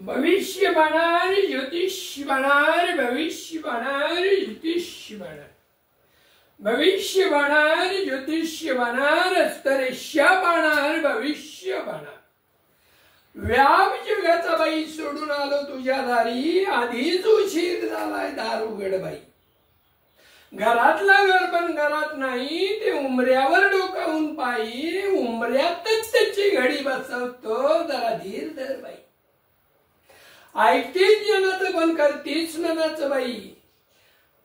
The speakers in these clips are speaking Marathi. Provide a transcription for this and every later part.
भविष्य बनणार ज्योतिष बनणार भविष्य बनणार ज्योतिष बनणार भविष्य बनणार ज्योतिष बनणार स्तरेश्या बनणार भविष्य बनणार व्याप जगाचा बाई सोडून आलो तुझ्या दारी आधीच उशीर झालाय दार उघड बाई घरातला घर पण घरात नाही ते उमऱ्यावर डोकावून पायी उमऱ्यातच त्याची घडी बसवतो जरा धीर धर बाई ऐकतेच जनाचं पण करतेच मनाचं बाई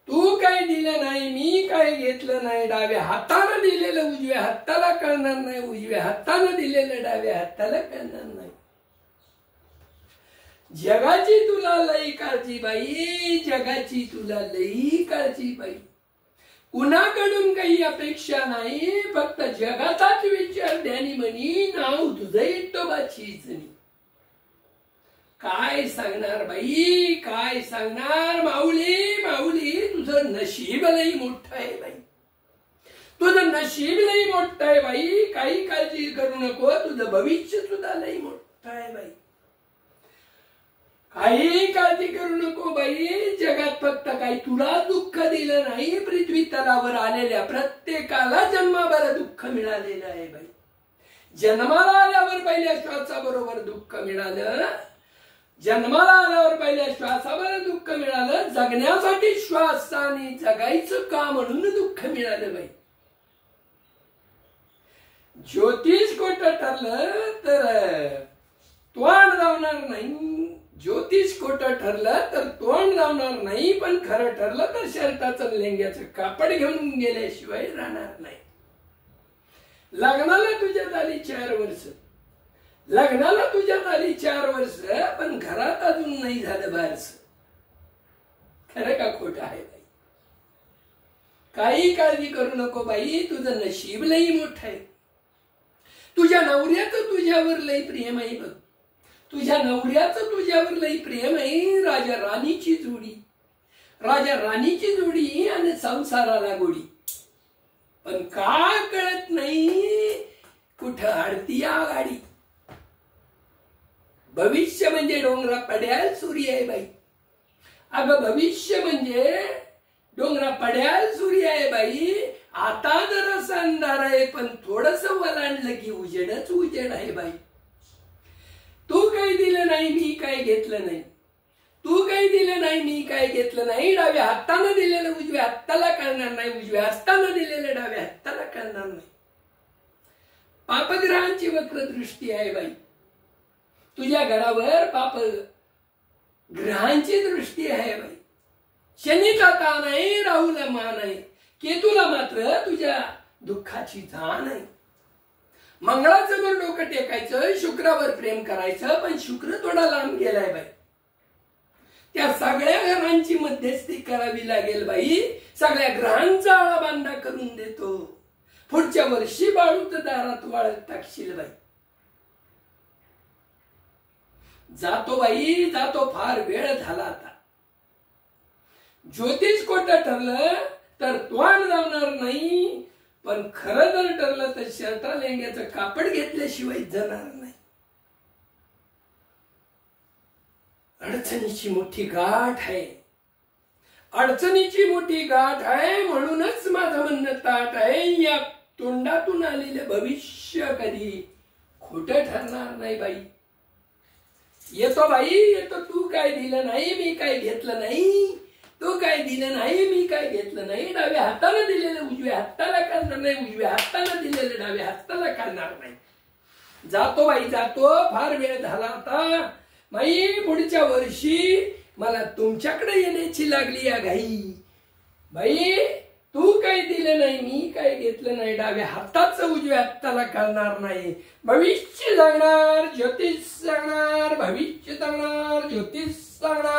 तू काय दिलं नाही मी काय घेतलं नाही डाव्या हाताला दिलेलं उजव्या हाताला कळणार नाही उजव्या हाताला दिलेलं डाव्या हाताला कळणार नाही जगाची तुला लई काळजी बाई जगाची तुला लई काळजी बाई कुणाकडून काही अपेक्षा नाही फक्त जगाचाच विचार ध्यानी म्हणी नाव तुझं इटोबाचीच नाही काय सांगणार बाई काय सांगणार माऊली माऊली तुझं नशीब लई मोठं आहे बाई तुझं नशीब लई मोठं आहे बाई काही काळजी करू नको तुझं भविष्य सुद्धा लई मोठं आहे बाई काही काळजी करू नको बाई जगात फक्त काही तुला दुःख दिलं नाही पृथ्वी तलावर आलेल्या प्रत्येकाला जन्माभर दुःख मिळालेलं आहे बाई जन्माला आल्यावर पहिल्या श्वासाबरोबर दुःख मिळालं जन्माला आल्यावर पहिल्या श्वासावर दुःख मिळालं जगण्यासाठी श्वासाने जगायचं का म्हणून दुःख मिळालं बाई ज्योतिष खोटं ठरलं तर तोंड लावणार नाही ज्योतिष खोटं ठरलं तर तोंड लावणार नाही पण खरं ठरलं तर शर्टाचं लेंग्याचं कापड घेऊन गेल्याशिवाय राहणार नाही लग्नाला तुझ्या झाली 4 वर्ष लग्नाला तुझ्या झाली 4 वर्ष पण घरात अजून नाही झालं बारस खरं का खोटं आहे बाई काही काळजी करू नको बाई तुझं नशीब लई मोठं आहे तुझ्या नवऱ्याचं तुझ्यावर लई प्रेम आहे बघ तुझ्या नवऱ्याचं तुझ्यावर लई प्रेम आहे राजा राणीची जोडी आणि संसाराला गोडी पण का कळत नाही कुठं अडती या गाडी भविष्य म्हणजे डोंगरा पड्याल सूर्य आहे बाई अगं भविष्य म्हणजे डोंगरा पड्याल सूर्य आहे बाई आता जरासा अंधार आहे पण थोडस वलांडलं की उजेडच उजेड आहे बाई तू काही दिलं नाही मी काय घेतलं नाही तू काही दिलं नाही मी काय घेतलं नाही डाव्या हाताने दिलेलं उजव्या हाताला कळणार नाही उजव्या हाताने दिलेलं डाव्या हाताला कळणार नाही पापग्रहांची वक्र दृष्टी आहे बाई तुझ्या घरावर पाप ग्रहांची दृष्टी आहे बाई शनीचा ताण आहे राहूला मान आहे केतूला मात्र तुझ्या दुःखाची जाण आहे मंगळाचं वर डोकं टेकायचं शुक्रावर प्रेम करायचं पण शुक्र थोडा लांब गेलाय बाई त्या सगळ्या घरांची मध्यस्थी करावी लागेल बाई सगळ्या ग्रहांचा आळाबांधा करून देतो पुढच्या वर्षी बाळूत दारात वाळत टाकशील बाई जातो बाई जातो फार वेळ झाला आता ज्योतिष खोटं ठरलं तर तोंड लावणार नाही पण खरं जर ठरलं तर शर्टा लेंग्याचं कापड घेतल्याशिवाय जाणार नाही अडचणीची मोठी गाठ आहे अडचणीची मोठी गाठ आहे म्हणूनच माझं म्हणणं ताट आहे या तोंडातून आलेलं भविष्य कधी खोटं ठरणार नाही बाई येतो बाई येतो तू काय दिलं नाही मी काय घेतलं नाही तू काय दिलं नाही मी काय घेतलं नाही डाव्या हाताला दिलेलं उजव्या हाताला करणार नाही उजव्या हाताला दिलेलं डाव्या हाताला करणार नाही जातो बाई जातो फार वेळ झाला आता बाई पुढच्या वर्षी मला तुमच्याकडे येण्याची लागली या घाई बाई तू काय दिलं नाही मी काय घेतलं नाही डाव्या हाताचं उजव्या हाताला करणार नाही भविष्य सांगणार ज्योतिष सांगणार भविष्य सांगणार ज्योतिष सांगणार